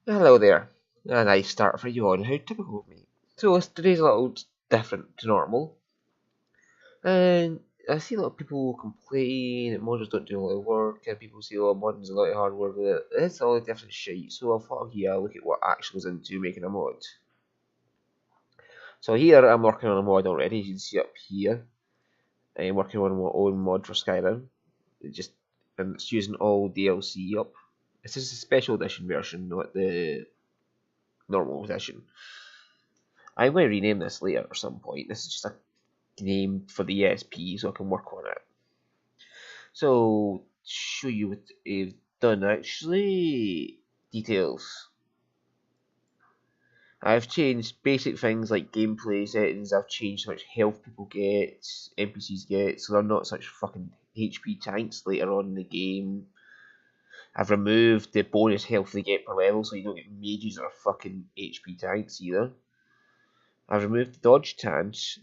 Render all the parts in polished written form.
Hello there. A nice start for you on how typical of me. So today's a little different to normal, and I see a lot of people complain that modders don't do a lot of work, and people say, "Oh, modding's a lot of hard work." It's all different shit. So I thought, yeah, look at what actually goes into making a mod. So here I'm working on a mod already. As you can see up here, I'm working on my own mod for Skyrim. And it's using all DLC up. This is a special edition version, not the normal edition. I'm going to rename this later at some point. This is just a name for the ESP so I can work on it. So, show you what I've done actually. Details. I've changed basic things like gameplay settings. I've changed how much health people get, NPCs get, so they're not such fucking HP tanks later on in the game. I've removed the bonus health they get per level, so you don't get mages or fucking HP tanks either. I've removed the dodge chance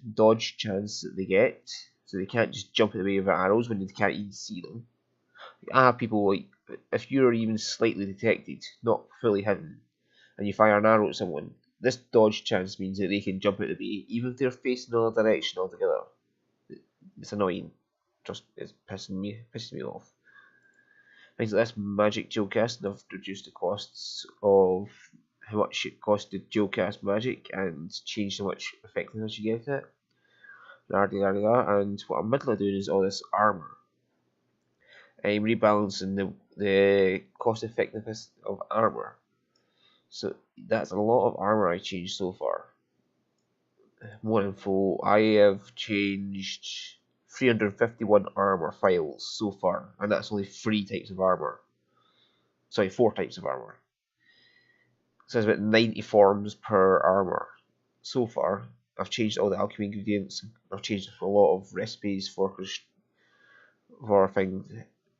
that they get, so they can't just jump at the way of arrows when they can't even see them. I have people like, if you're even slightly detected, not fully hidden, and you fire an arrow at someone, this dodge chance means that they can jump out of the way, even if they're facing another direction altogether. It's annoying. Just it's pissing me off. Things like this magic geocast, I've reduced the costs of how much it costs to geocast magic and changed how much effectiveness you get it. And what I'm middle of doing is all this armor. I'm rebalancing the cost effectiveness of armor. So that's a lot of armor I changed so far. More info. I have changed 351 armor files so far, and that's only 3 types of armor. Sorry, 4 types of armor. So there's about 90 forms per armor so far. I've changed all the alchemy ingredients. I've changed a lot of recipes for things,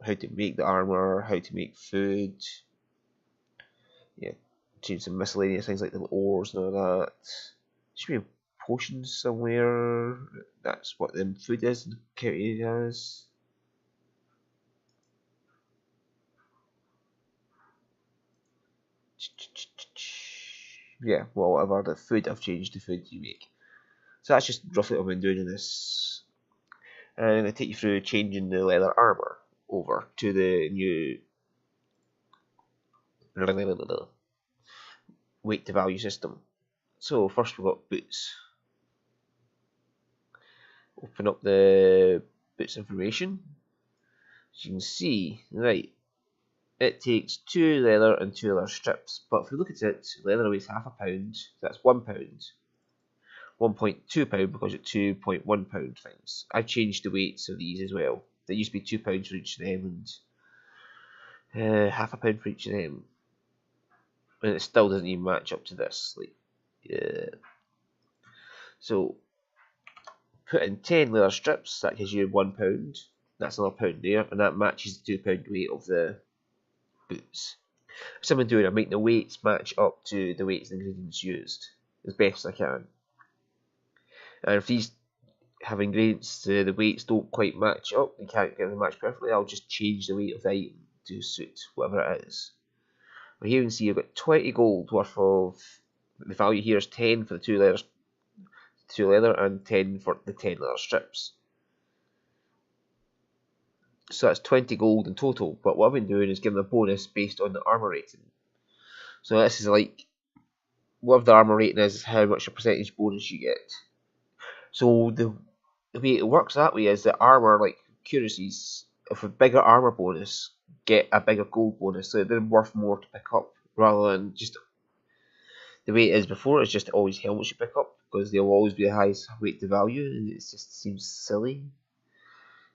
how to make the armor, how to make food. Yeah, change some miscellaneous things like the ores and all that. Should be potions somewhere. That's what the food is counted as. Yeah, well, whatever. The food, I've changed the food you make. So that's just roughly what I've been doing in this. And I take you through changing the leather armor over to the new weight to value system. So first we've got boots. Open up the boots information. As you can see, right, it takes 2 leather and 2 leather strips. But if we look at it, leather weighs half a pound, so that's £1. 1.2 pound because it's 2.1 pound things. I've changed the weights of these as well. There used to be £2 for each of them and half a pound for each of them. And it still doesn't even match up to this. Like, yeah. So put in 10 leather strips, that gives you £1. That's another pound there, and that matches the £2 weight of the boots. So I'm doing, I'm making the weights match up to the weights and ingredients used as best I can. And if these have ingredients, the weights don't quite match up, they can't get them match perfectly, I'll just change the weight of the item to suit whatever it is. But here you can see I've got 20 gold worth of, the value here is 10 for the 2 leather and 10 for the 10 leather strips. So that's 20 gold in total, but what I've been doing is giving a bonus based on the armor rating. So this is like, what the armor rating is how much a percentage bonus you get. So the way it works that way is that armor, like accuracies, if a bigger armor bonus, get a bigger gold bonus, so they're worth more to pick up rather than just the way it is before. It's just always helmets you pick up because they'll always be the highest weight to value, and it just seems silly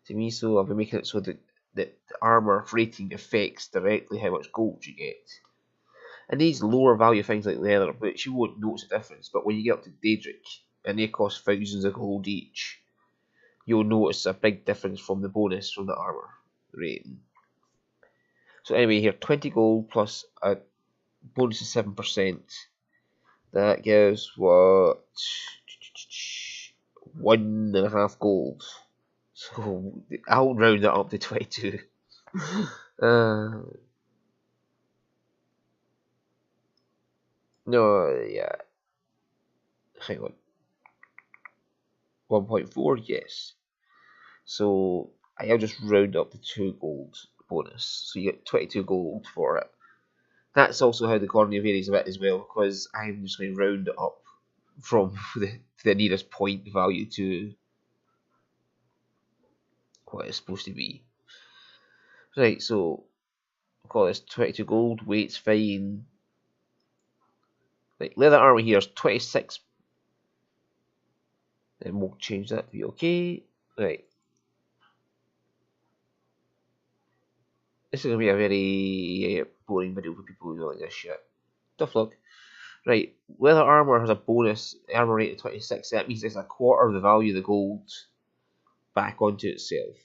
to me. So I've been making it so that the armor rating affects directly how much gold you get. And these lower value things like leather boots, you won't notice a difference, but when you get up to Daedric, and they cost thousands of gold each, you'll notice a big difference from the bonus from the armor rating. So anyway, here 20 gold plus a bonus of 7%. That gives what, 1.5 gold. So I'll round that up to 22. No, yeah. Hang on. 1.4, yes. So I'll just round up the 2 gold bonus. So you get 22 gold for it. That's also how the economy varies a bit as well, because I'm just going to round it up from the nearest point value to what it's supposed to be. Right, so I'll call this 22 gold, weight's fine. Right, leather armor here is 26. And we'll change that to be okay. Right. This is going to be a very boring video for people who don't like this shit. Tough luck. Right, leather armor has a bonus armor rate of 26. That means it's a quarter of the value of the gold back onto itself.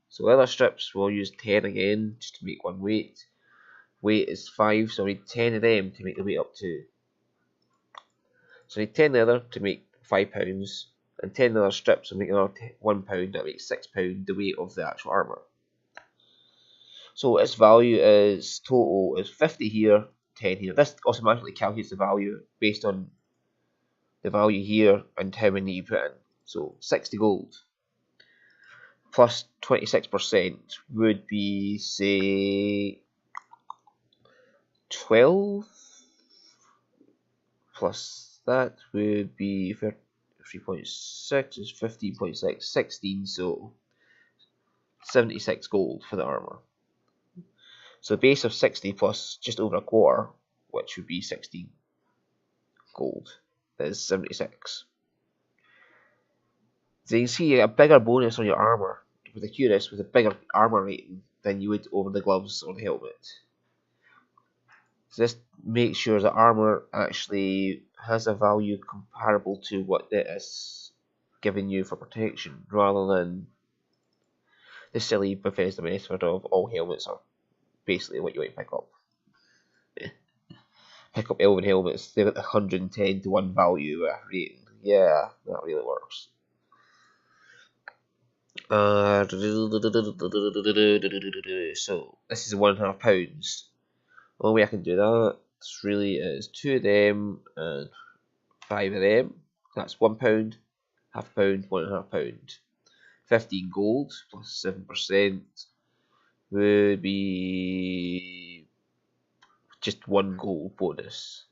So leather strips, we'll use 10 again, just to make one weight. Weight is 5, so I need 10 of them to make the weight up to. So I need 10 leather to make £5, and 10 leather strips will make another £1, that makes £6 the weight of the actual armor. So its value is total is 50 here, 10 here. This automatically calculates the value based on the value here and how many you put in. So 60 gold plus 26% would be, say, 12, plus that would be 3.6 is 15.6, 16, so 76 gold for the armor. So the base of 60 plus just over a quarter, which would be 16 gold, is 76. So you can see a bigger bonus on your armor with the cuirass with a bigger armor rating than you would over the gloves or the helmet. So this makes sure that armor actually has a value comparable to what it is giving you for protection, rather than the silly Bethesda method of all helmets are basically what you want to pick up. Pick up elven helmets, they've got 110 to 1 value rating. Yeah, that really works. So this is £1.5. The only way I can do that really is 2 of them and 5 of them. That's £1, £0.5, £1.5. 15 gold plus 7% would be just 1 gold bonus.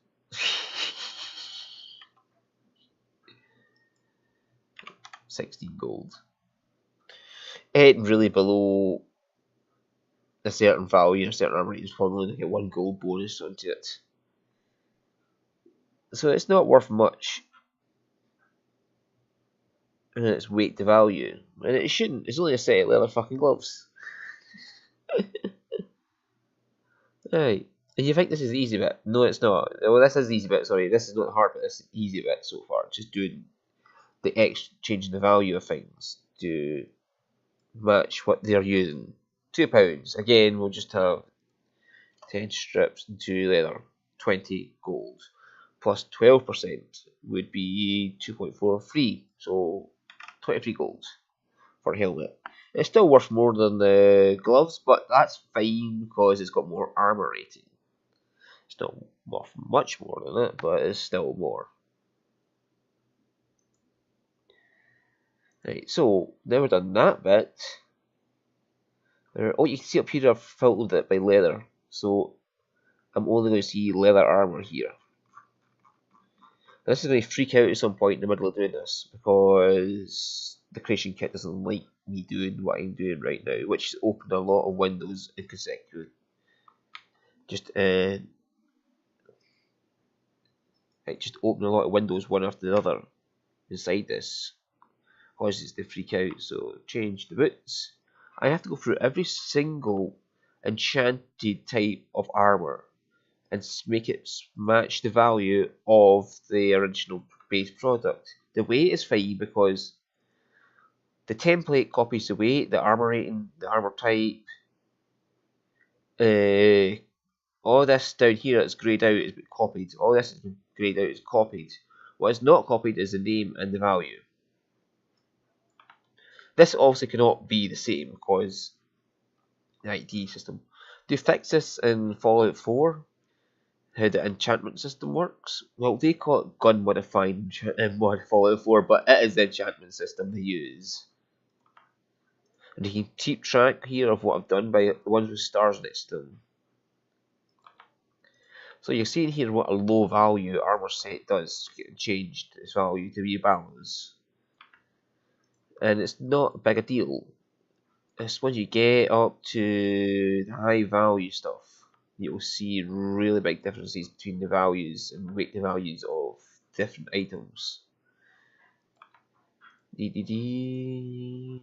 16 gold. Anything really below a certain value, a certain armor rate is probably going to get 1 gold bonus onto it. So it's not worth much. And its weight to value. And it shouldn't. It's only a set of leather fucking gloves. Right. And you think this is the easy bit? No, it's not. Well, this is the easy bit, sorry. This is not the hard bit, this is the easy bit so far. Just doing the changing the value of things to match what they're using. £2. Again, we'll just have 10 strips and 2 leather. 20 gold. Plus 12% would be 2.4 free. So 23 gold for a helmet. It's still worth more than the gloves, but that's fine because it's got more armor rating. It's not worth much more than it, but it's still more. Right, so now we've done that bit. Oh, you can see up here I've filtered it by leather, so I'm only going to see leather armor here. This is going to freak out at some point in the middle of doing this because the creation kit doesn't like me doing what I'm doing right now, which is open a lot of windows in consecutive. Just open a lot of windows one after the other inside this, causes it to freak out. So change the boots. I have to go through every single enchanted type of armor and make it match the value of the original base product. The weight is fine because the template copies the weight, the armor rating, the armor type. All this down here that's greyed out is copied. All this has been greyed out is copied. What is not copied is the name and the value. This also cannot be the same because the ID system. To fix this in Fallout 4, how the enchantment system works. Well, they call it gun modifying in mod Fallout 4, but it is the enchantment system they use. And you can keep track here of what I've done by the ones with stars next to them. So you're seeing here what a low value armor set does, getting changed its value to rebalance. And it's not big a deal. It's when you get up to the high value stuff, you'll see really big differences between the values and weight the values of different items. I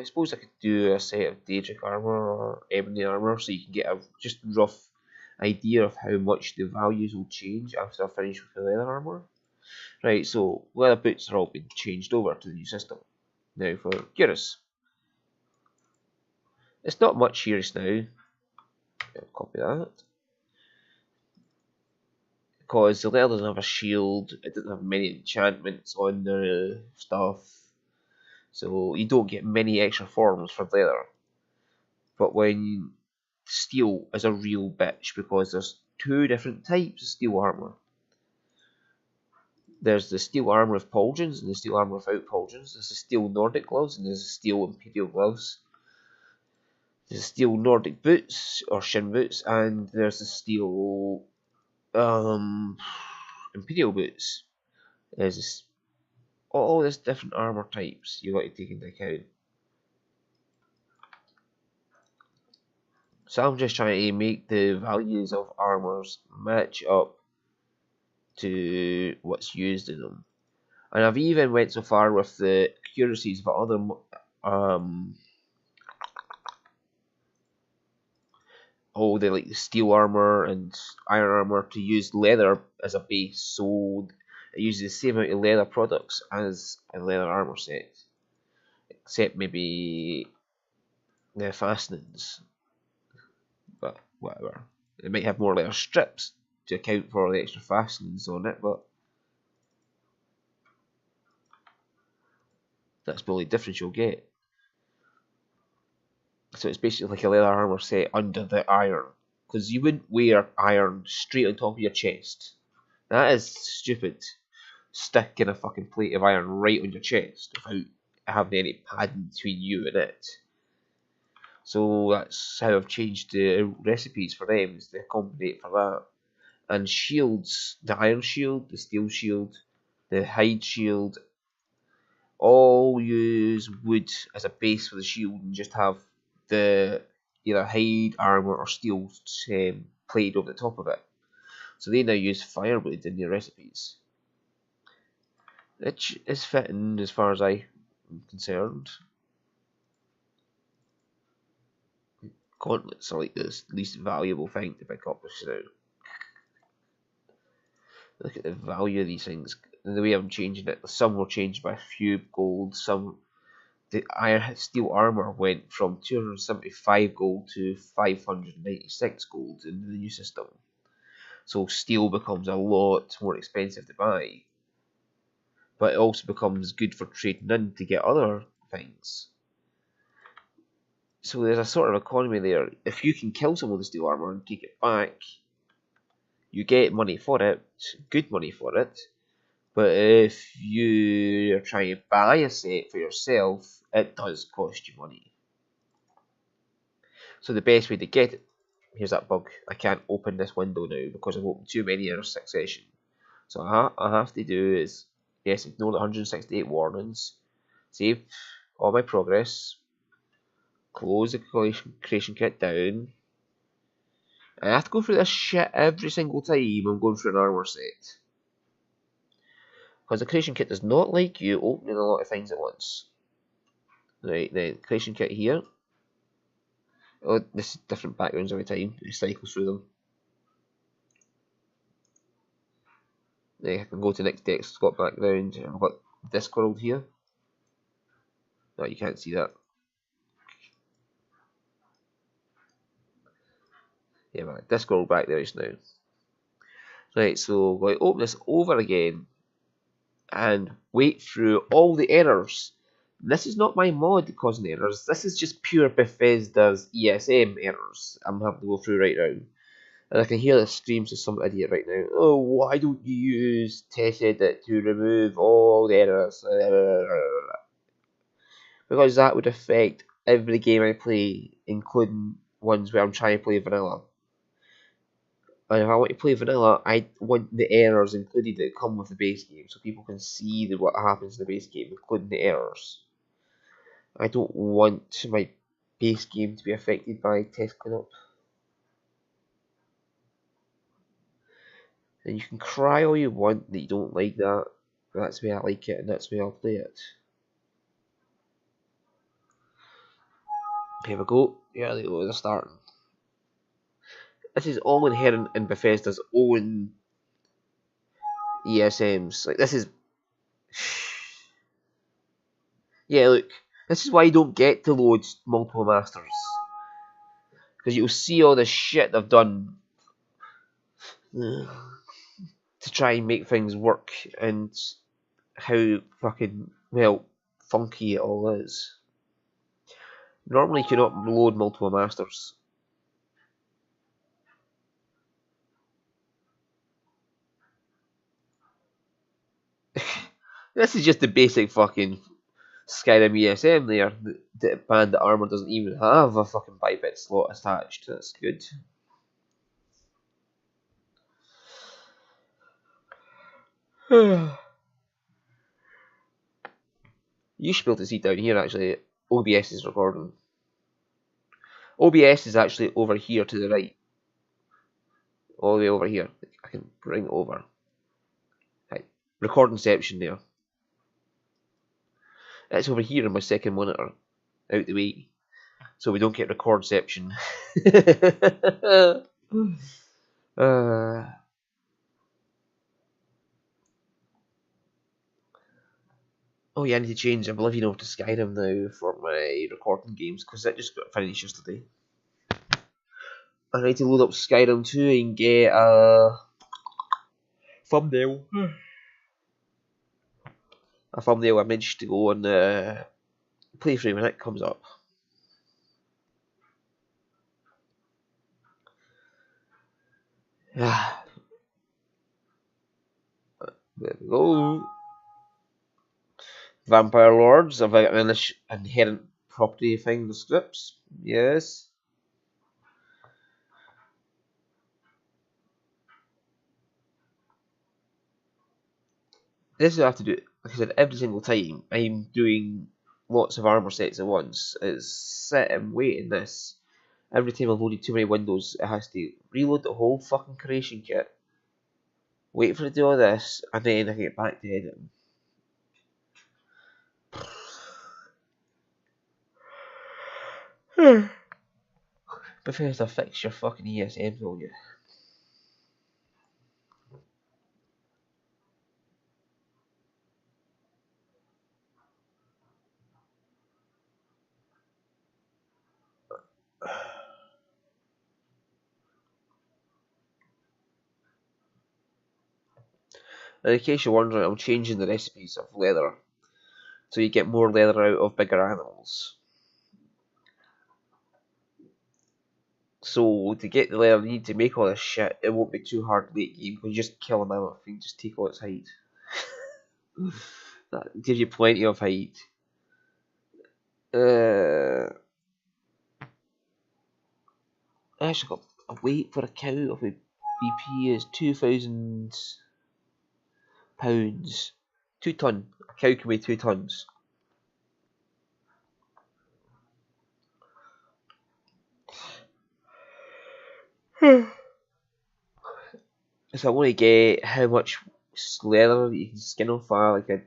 suppose I could do a set of Daedric armor or ebony armor so you can get a just rough idea of how much the values will change after I finish with the leather armor. Right, so leather boots are all being changed over to the new system. Now for Geras. It's not much here just now. I'll copy that. Because the leather doesn't have a shield, it doesn't have many enchantments on the stuff. So you don't get many extra forms for leather. But when steel is a real bitch because there's two different types of steel armor. There's the steel armor with pauldrons and the steel armor without pauldrons. There's the steel Nordic gloves and there's the steel Imperial gloves. There's the steel Nordic boots or shin boots and there's the steel Imperial boots. There's this, all these different armor types you got to take into account. So I'm just trying to make the values of armors match up to what's used in them. And I've even went so far with the accuracies of other all the like steel armor and iron armor to use leather as a base, so it uses the same amount of leather products as a leather armor set, except maybe the fastenings. But whatever, it might have more leather strips to account for the extra fastenings on it, but that's the only difference you'll get. So it's basically like a leather armor set under the iron, because you wouldn't wear iron straight on top of your chest. That is stupid. Sticking a fucking plate of iron right on your chest without having any padding between you and it. So that's how I've changed the recipes for them, is to accommodate for that. And shields, the iron shield, the steel shield, the hide shield, all use wood as a base for the shield and just have the either hide, armor, or steel plated over the top of it. So they now use firewood in their recipes. It is fitting as far as I'm concerned. Gauntlets are like the least valuable thing to pick up just now. Look at the value of these things and the way I'm changing it. Some were changed by a few gold, some the iron steel armor went from 275 gold to 596 gold in the new system. So steel becomes a lot more expensive to buy. But it also becomes good for trading in to get other things. So there's a sort of economy there. If you can kill someone with steel armor and take it back, you get money for it, good money for it. But if you are trying to buy a set for yourself, it does cost you money. So the best way to get it, here's that bug, I can't open this window now because I've opened too many in a succession. So I have to do is, yes, ignore the 168 warnings, save all my progress, close the creation kit down. I have to go through this shit every single time I'm going through an armor set. Because the creation kit does not like you opening a lot of things at once. Right, the creation kit here. Oh, this is different backgrounds every time. It cycles through them. Then I can go to the next text, swap background. I've got Discworld here. No, you can't see that. Yeah, but Discworld back there just now. Right, so we're going to open this over again and wait through all the errors. This is not my mod causing errors. This is just pure Bethesda's ESM errors I'm having to go through right now. And I can hear the screams of some idiot right now. Oh, why don't you use test edit to remove all the errors? Because that would affect every game I play, including ones where I'm trying to play vanilla. And if I want to play vanilla, I want the errors included that come with the base game, so people can see what happens in the base game, including the errors. I don't want my base game to be affected by test cleanup. And you can cry all you want that you don't like that. That's the way I like it, and that's the way I'll play it. Here we go. Yeah, there we go. They're starting. This is all inherent in Bethesda's own ESMs. Like, this is... Yeah, look. This is why you don't get to load multiple masters. Because you'll see all the shit they've done to try and make things work, and how fucking, well, funky it all is. Normally you cannot load multiple masters. This is just the basic fucking Skyrim ESM there. The Bandit Armor doesn't even have a fucking biped slot attached. That's good. You should be able to see down here actually. OBS is recording. OBS is actually over here to the right. All the way over here. I can bring it over. Right. Recording section there. It's over here on my second monitor. Out the way. So we don't get recordception. Oh yeah, I need to change Oblivion over to Skyrim now for my recording games, because that just got finished yesterday. I need to load up Skyrim 2 and get a thumbnail. A thumbnail image to go on the playthrough when it comes up. There we go. Vampire Lords, have I got an inherent property thing in the scripts? Yes. This is what I have to do. Like I said, every single time I'm doing lots of armor sets at once, it's sit and wait in this. Every time I've loaded too many windows, it has to reload the whole fucking creation kit, wait for it to do all this, and then I can get back to editing. Bethesda, fix your fucking ESM, will you? And in case you're wondering, I'm changing the recipes of leather, so you get more leather out of bigger animals. So to get the leather you need to make all this shit, it won't be too hard late game, because you just kill a mammoth and just take all its hide. That gives you plenty of hide. I actually got a weight for a cow of a BP is 2,000 pounds. 2 ton. A cow can weigh 2 tons. So I want to get how much leather that you can skin off like an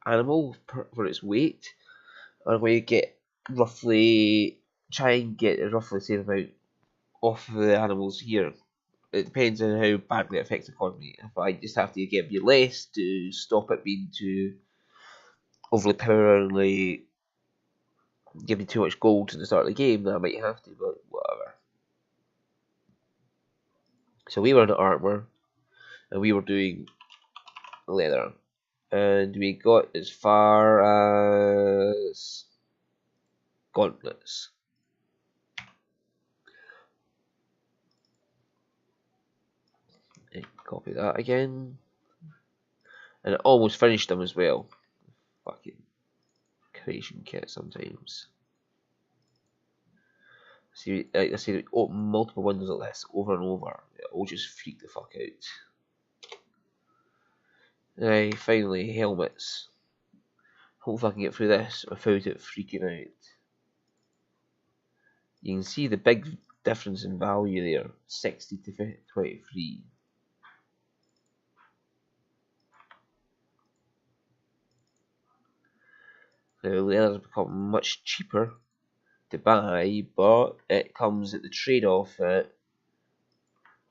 animal for its weight. I'm going to get roughly, try and get roughly the same amount off the animals here. It depends on how badly it affects the economy. If I just have to give you less to stop it being too overly powerfully, give me too much gold to the start of the game, then I might have to, but whatever. So we were in armor, and we were doing leather, and we got as far as gauntlets. Copy that again. And it almost finished them as well. Fucking creation kit sometimes. See, like I say, open multiple windows like this over and over. It'll just freak the fuck out. Right, finally, helmets. Hopefully I can get through this without it freaking out. You can see the big difference in value there, 60 to 23. Now leather's become much cheaper to buy, but it comes at the trade-off that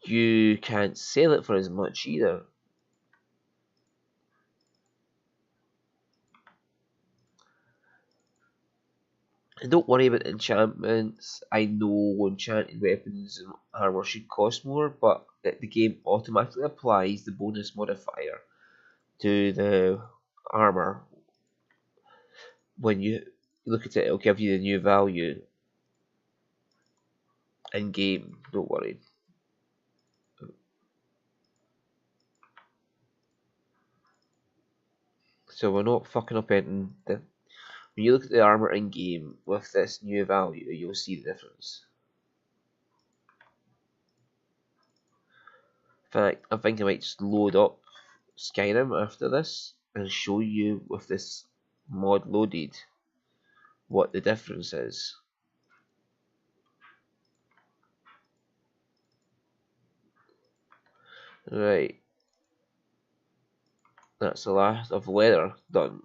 you can't sell it for as much either. And don't worry about enchantments. I know enchanted weapons and armor should cost more, but the game automatically applies the bonus modifier to the armor. When you look at it, it'll give you the new value in game. Don't worry. So we're not fucking up anything. When you look at the armor in game with this new value, you'll see the difference. In fact, I think I might just load up Skyrim after this and show you with this mod loaded what the difference is. Right, that's the last of leather done.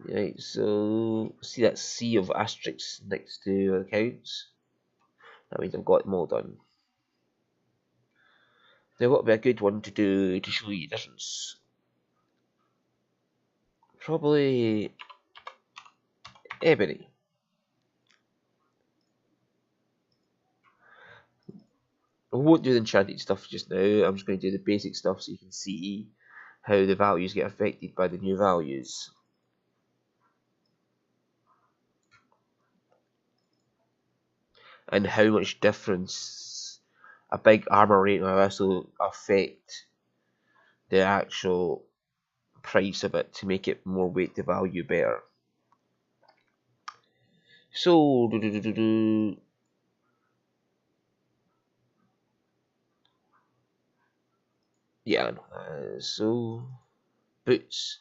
Right, so see that sea of asterisks next to accounts? That means I've got them all done. Now what would be a good one to do to show you the difference? Probably ebony. I won't do the enchanted stuff just now, I'm just going to do the basic stuff so you can see how the values get affected by the new values. And how much difference a big armor rating will also affect the actual price of it to make it more weight to value better. So, yeah, so boots.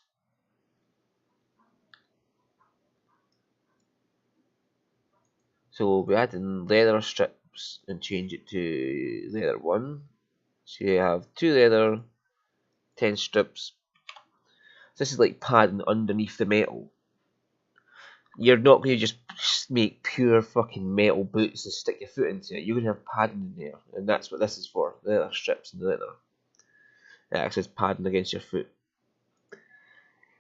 So we'll be adding leather strips and change it to leather 1. So you have 2 leather, 10 strips. This is like padding underneath the metal. You're not going to just make pure fucking metal boots and stick your foot into it. You're going to have padding in there, and that's what this is for. Leather strips and leather. It acts as padding against your foot.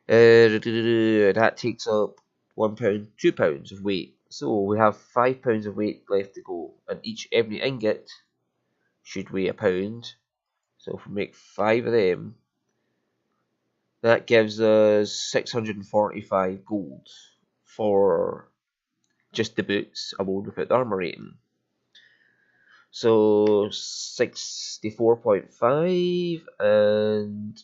That takes up £1, £2 of weight. So we have £5 of weight left to go, and each ebony ingot should weigh £1. So if we make 5 of them, that gives us 645 gold for just the boots alone without the armor rating. So 64.5 and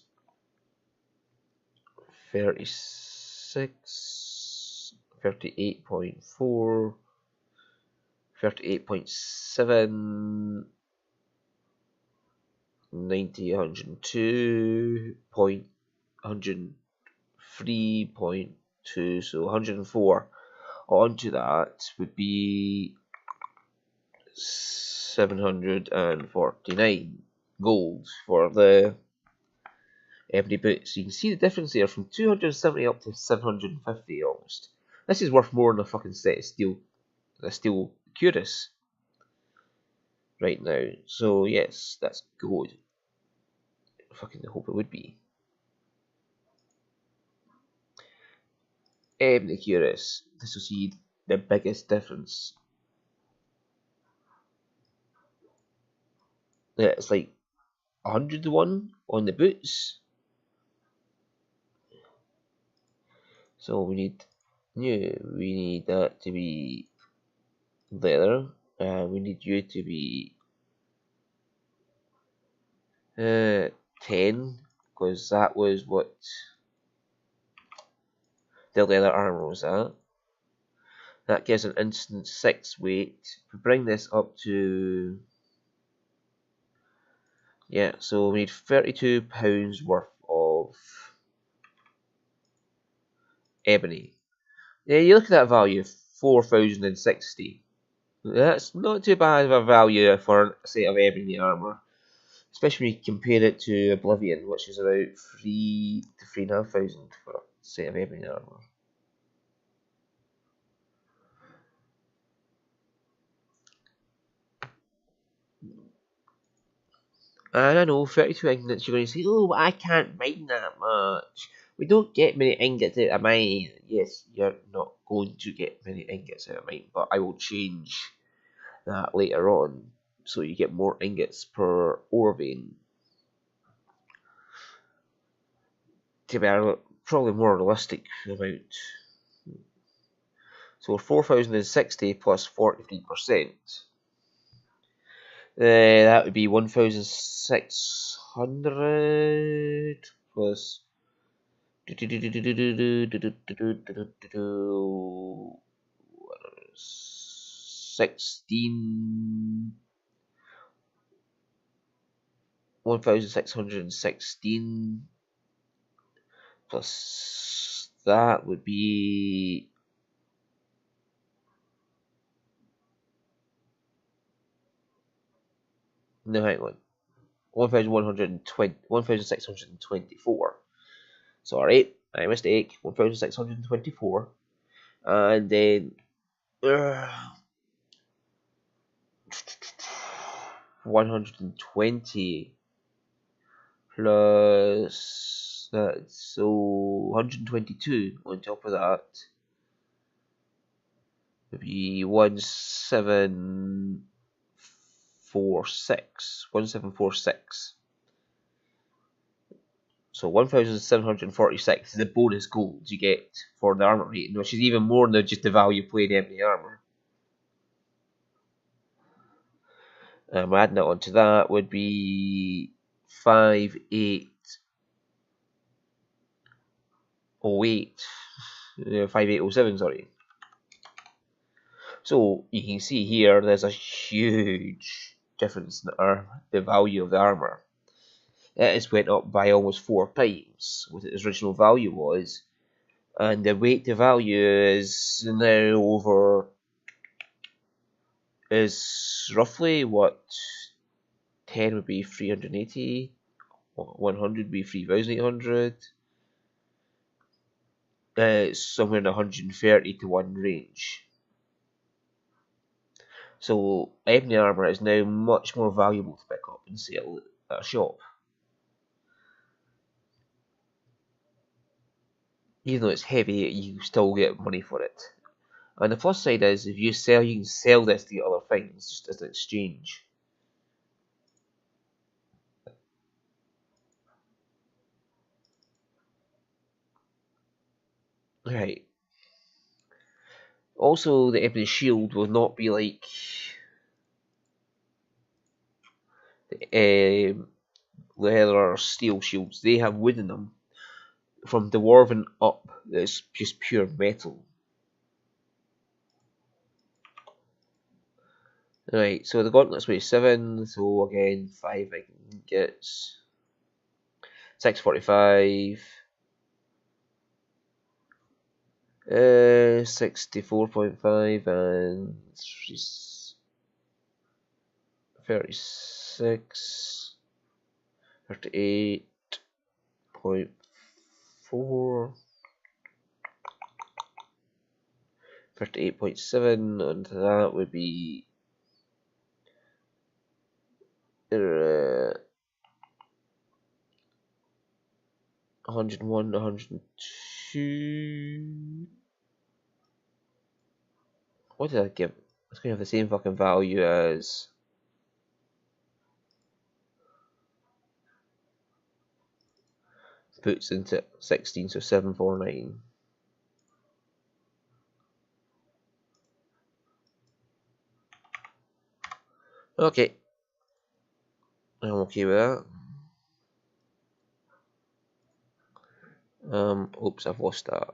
36, 38.4, 38.7, 90, 102, 103.2, so 104. Onto that would be 749 gold for the ebony boots. So you can see the difference there from 270 up to 750 almost. This is worth more than a fucking set of steel cuirass right now. So yes, that's good. I fucking hope it would be. Ebony cuirass. This will see the biggest difference. Yeah, it's like 100 to 1 on the boots. So we need that to be leather. We need you to be 10, because that was what the leather armor was at. That gives an instant 6 weight. If we bring this up to, yeah, so we need £32 worth of ebony. Yeah, you look at that value, 4,060. That's not too bad of a value for a set of ebony armor, especially when you compare it to Oblivion, which is about 3 to 3,500 for a set of ebony armor. And I know 32 ingots, you're going to say, oh, I can't mine that much. We don't get many ingots out of mine. Yes, you're not going to get many ingots out of mine, but I will change that later on so you get more ingots per ore vein. To be probably more realistic amount. So 4,060 plus 43%. That would be 1,600 plus 16 1,616 plus that would be no, hang on, 1,624. Sorry, my mistake. 1,624, and then 120 plus that, so 122 on top of that would be 1746. So 1,746 is the bonus gold you get for the armor rating, which is even more than just the value of plain ebony armor. Adding it onto that would be 5808, 5807, sorry. So you can see here there's a huge difference in the value of the armor. It has went up by almost 4 times what its original value was, and the weight to value is now is roughly what 10 would be 380, 100 would be 3,800. It's somewhere in the 130 to 1 range. So ebony armor is now much more valuable to pick up and sell at a shop. Even though it's heavy, you still get money for it. And the plus side is, if you sell, you can sell this to get other things, just as an exchange. Right. Also, the ebony shield will not be like the leather or steel shields. They have wood in them. From dwarven up, it's just pure metal. Right, so the gauntlet's weight 7, so again 5 ingots, 645, 64.5 and 36, 38.4, 38.7, and that would be 101, 102. What did I give? It's going to have the same fucking value as puts into 16, so 749. Okay. I'm okay with that. Oops, I've lost that.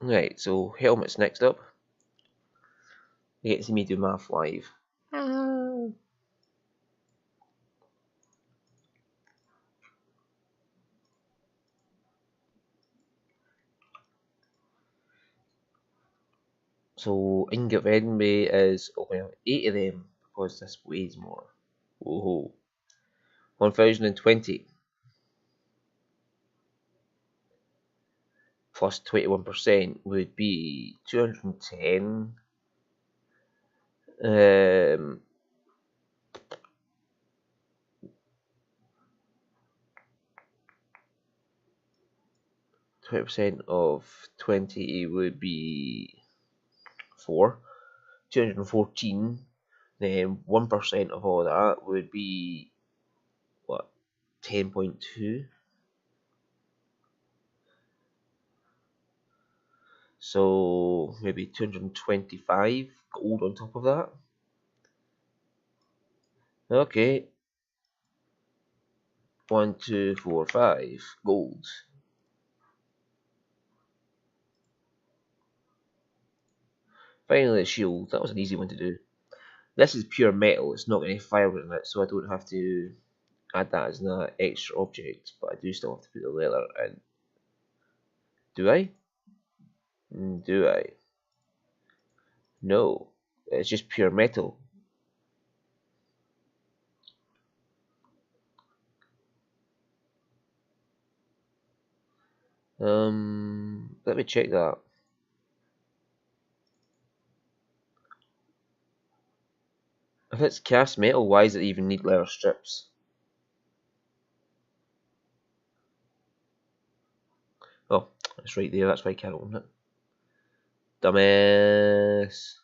Right, so helmet's next up. You get to see me do math live. So ingot of envy is, oh well, 8 of them, because this weighs more. Whoa. 1020 plus 21% would be 210. 20% of 20 would be 4. 214. Then 1% of all that would be, what, 10.2? So maybe 225 gold on top of that. Okay. 1, 2, 4, 5 gold. Finally, a shield. That was an easy one to do. This is pure metal. It's not got any fibre in it, so I don't have to add that as an extra object. But I do still have to put the leather in. Do I? Do I? No. It's just pure metal. Let me check that. If it's cast metal, why does it even need leather strips? Oh, it's right there, that's why I can't open it. Dumbass.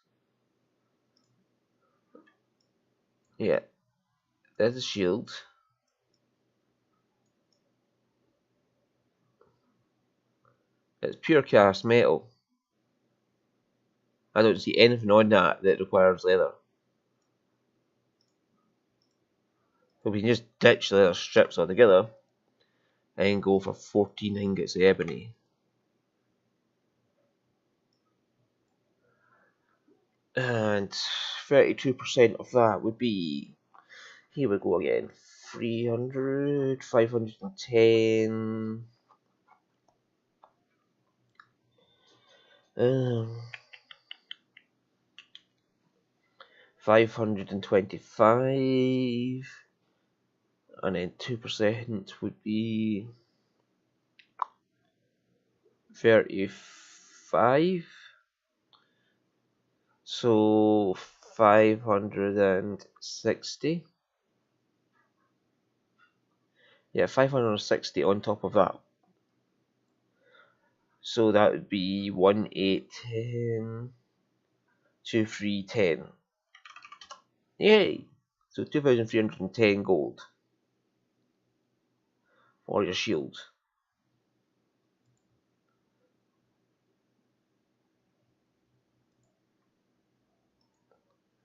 Yeah, there's a shield. It's pure cast metal. I don't see anything on that that requires leather. So we can just ditch the leather strips altogether and go for 14 ingots of ebony. And 32% of that would be, here we go again, 300, 510, 525, and then 2% would be 35. So 560. Yeah, 560 on top of that. So that would be 1810, 2310. Yay! So 2310 gold for your shield.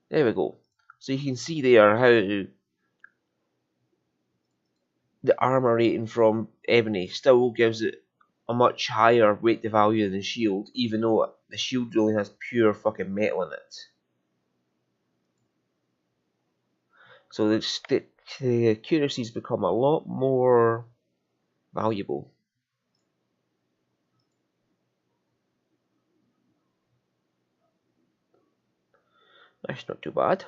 There we go. So you can see there how the armor rating from ebony still gives it a much higher weight to value than the shield, even though the shield only has pure fucking metal in it. So the accuracy's become a lot more valuable. That's not too bad.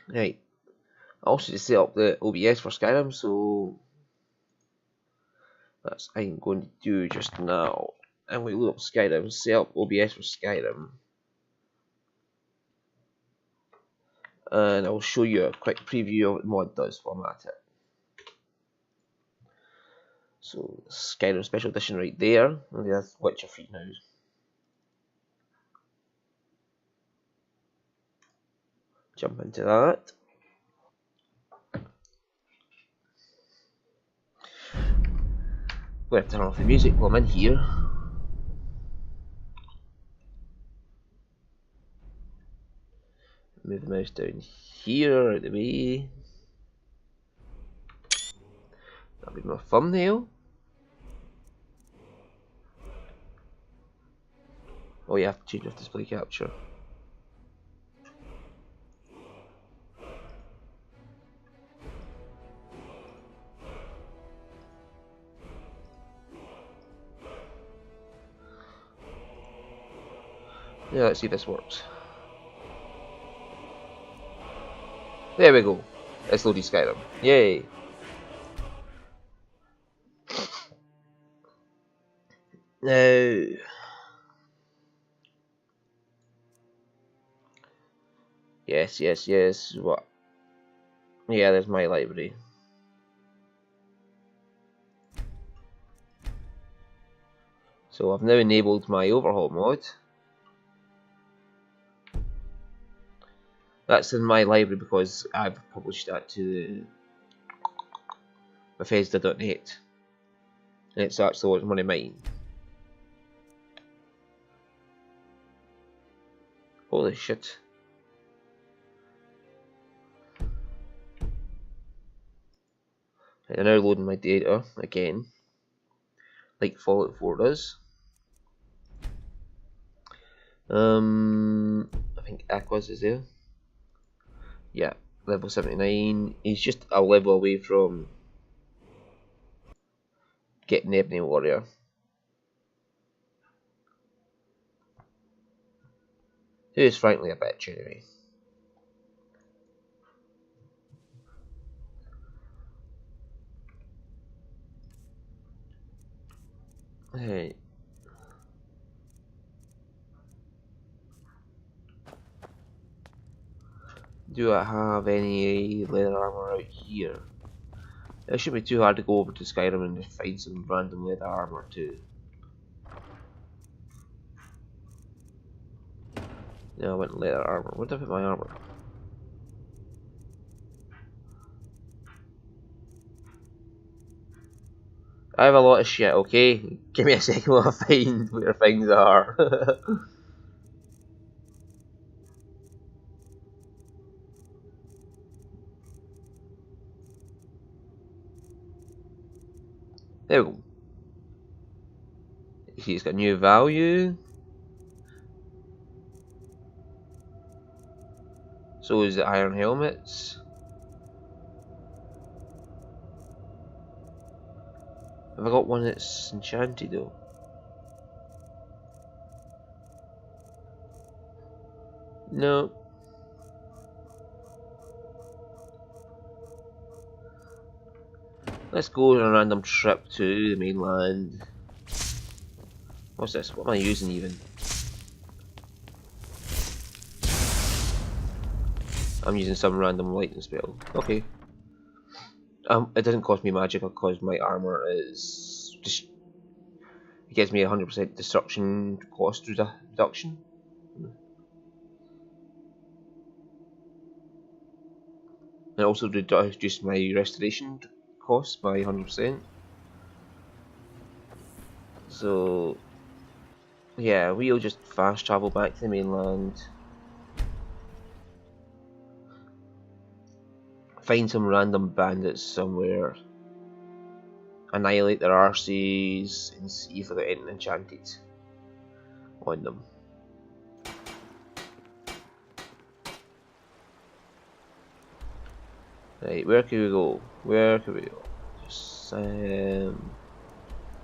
Right. I also just set up the OBS for Skyrim, so that's what I'm going to do just now. I'm going to load up Skyrim, set up OBS for Skyrim, and I'll show you a quick preview of what the mod does while I'm at it. So Skyrim Special Edition right there, and there's Witcher 3 now. Jump into that. I'm going to turn off the music while I'm in here. move the mouse down here, out the way. That'll be my thumbnail. Oh, you have to change off display capture. Yeah, let's see if this works. There we go. It's loaded Skyrim. Yay! Now, yes. What? Yeah, there's my library. So I've now enabled my overhaul mod. That's in my library because I've published that to Bethesda.net, and it's actually one of mine. Holy shit. I'm now loading my data again, like Fallout 4 does. I think Aquas is there. Yeah, level 79. He's just a level away from getting Ebony Warrior. Who is frankly a bitch anyway. Hey. Do I have any leather armor out here? It shouldn't be too hard to go over to Skyrim and just find some random leather armor too. No, I went leather armor. Where did I put my armor? I have a lot of shit, okay? Give me a second while I find where things are. There we go. You see, it's got new value. So is the iron helmets. Have I got one that's enchanted though? No. Let's go on a random trip to the mainland. What's this? What am I using even? I'm using some random lightning spell. Okay. It doesn't cost me magic because my armor is just. It gives me 100% destruction cost reduction. And also reduce my restoration cost by 100%. So yeah, we'll just fast travel back to the mainland. Find some random bandits somewhere, annihilate their arses, and see if they got anything enchanted on them. Right, where can we go? Where can we go? Just,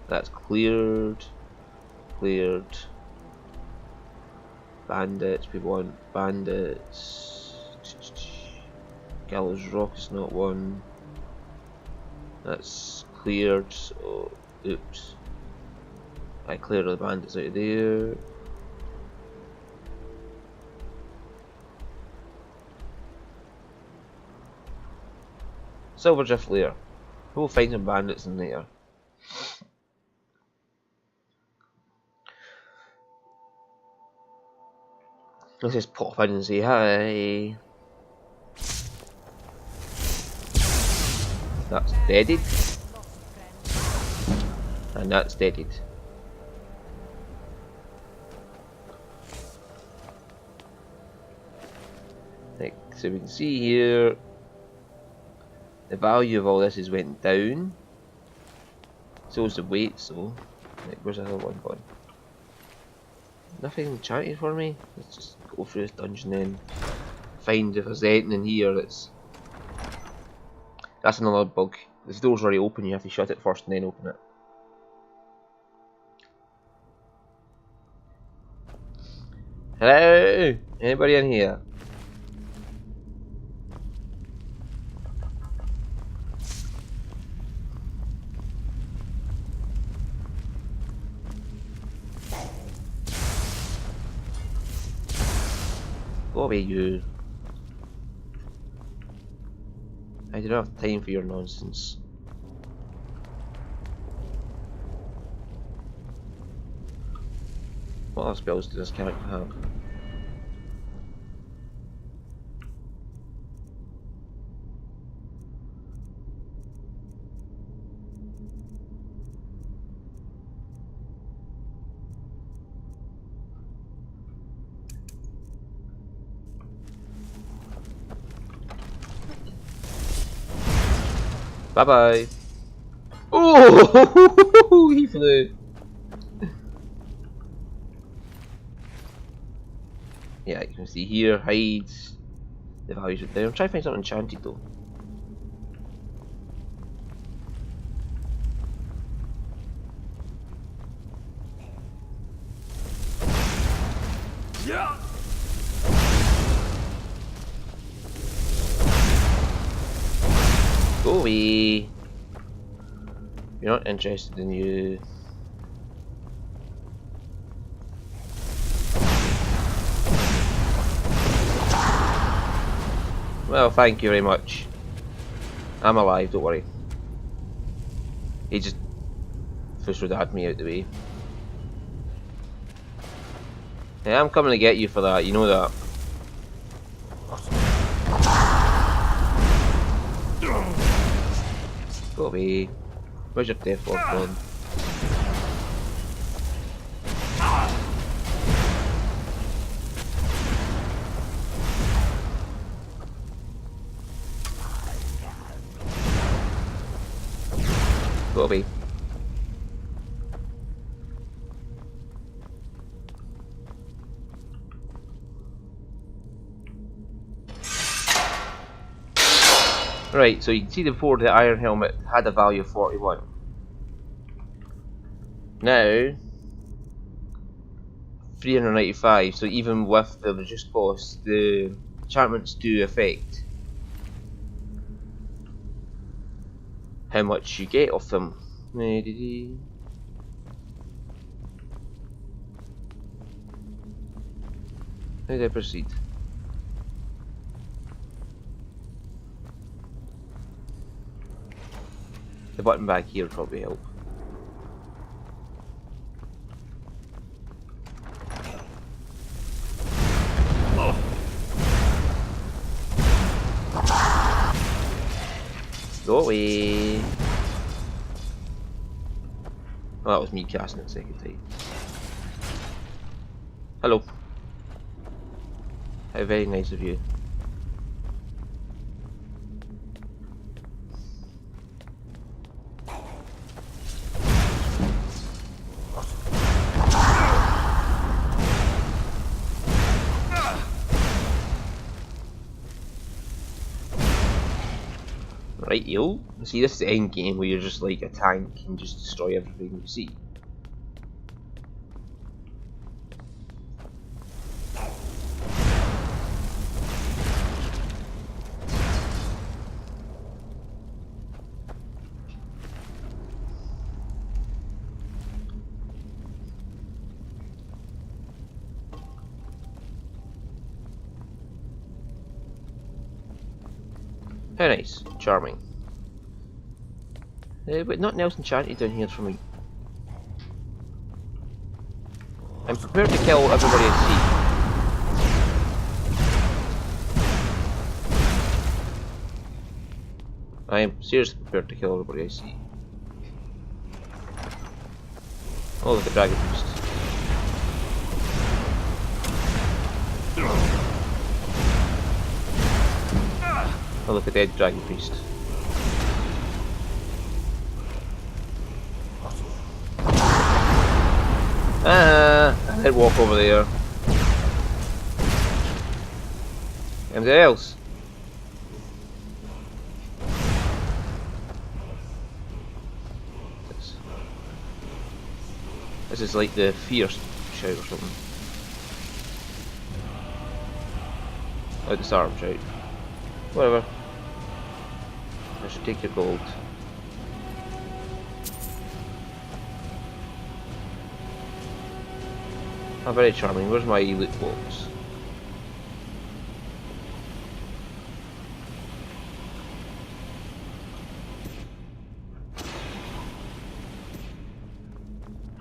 that's cleared. Cleared. Bandits, people want bandits. Gallows Rock is not one. That's cleared, so oops. I cleared all the bandits out of there. Silver Drift Lair. We'll find some bandits in there. Let's just pop in and say hi. That's deaded. And that's deaded. Like, so we can see here the value of all this is went down. So is the weight, so like, where's the other one gone? Nothing enchanted for me. Let's just go through this dungeon then. Find if there's anything in here that's another bug. If the door's already open, you have to shut it first and then open it. Hello? Anybody in here? Go away, you. I don't have time for your nonsense. What other spells does this character have? Bye bye. Oh, he flew. Yeah, you can see here, hides. The values are there. I'm trying to find something enchanted though. Yeah. Go away. You're not interested in you. Well, thank you very much. I'm alive, don't worry. He just first would had me out the way. Yeah, I'm coming to get you for that, you know that. Go away. Where's your death lord gone? Go away. Right, so you can see before the iron helmet had a value of 41. Now 395, so even with the reduced cost, the enchantments do affect how much you get of them. How do I proceed? The button back here would probably help. Go away. Oh, that was me casting it the second time. Hello. How very nice of you. Right, yo. See, this is the end game where you're just like a tank and just destroy everything you see. How nice, charming. But nothing else enchanted down here for me. I'm prepared to kill everybody I see. I am seriously prepared to kill everybody I see. Oh, look at the dragon beast. Oh look at the dead dragon priest. I did walk over there. Anything else? This is like the fierce shout or something. Out the start shout. Whatever. I should take your gold. Oh, very charming. Where's my loot box?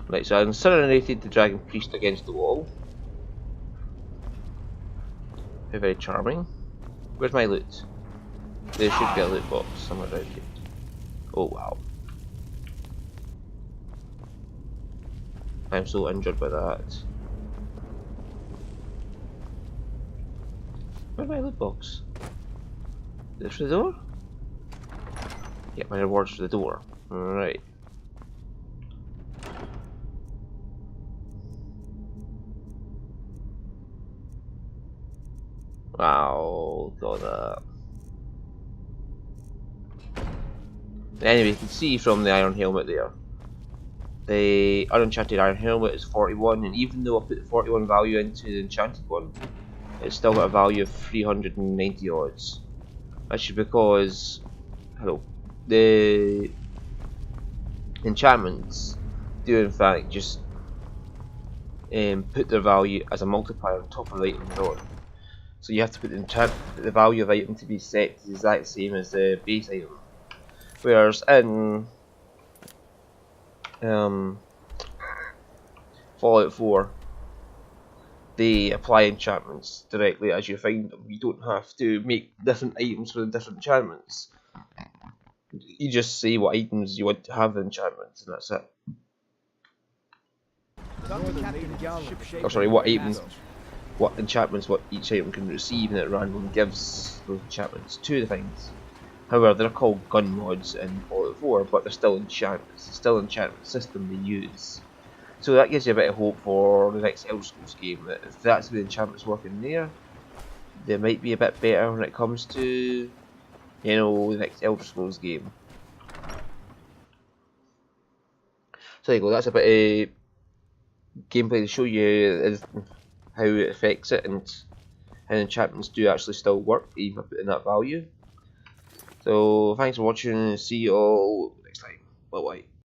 Right, so I incinerated the dragon priest against the wall. Very, very charming. Where's my loot? There should be a loot box somewhere around here. Oh wow. I'm so injured by that. Where's my loot box? This for the door? Get my rewards for the door. Alright. Wow, got that. Anyway, you can see from the iron helmet there, the unenchanted iron helmet is 41, and even though I put the 41 value into the enchanted one, it's still got a value of 390 odds. Actually, because the enchantments do in fact just put their value as a multiplier on top of the item they're on. So you have to put the value of item to be set to the exact same as the base item. Whereas in Fallout 4, they apply enchantments directly as you find them. You don't have to make different items for the different enchantments. You just say what items you want to have the enchantments, and that's it. Or sorry, what items, what enchantments, what each item can receive, and it randomly gives those enchantments to the things. However, they're called gun mods in Fallout 4, but they're still enchantments. It's still an enchantment system they use. So that gives you a bit of hope for the next Elder Scrolls game, that if that's the enchantments working there, they might be a bit better when it comes to, you know, the next Elder Scrolls game. So there you go, that's a bit of gameplay to show you how it affects it, and how enchantments do actually still work, even by putting that value. So thanks for watching, see you all next time. Bye bye.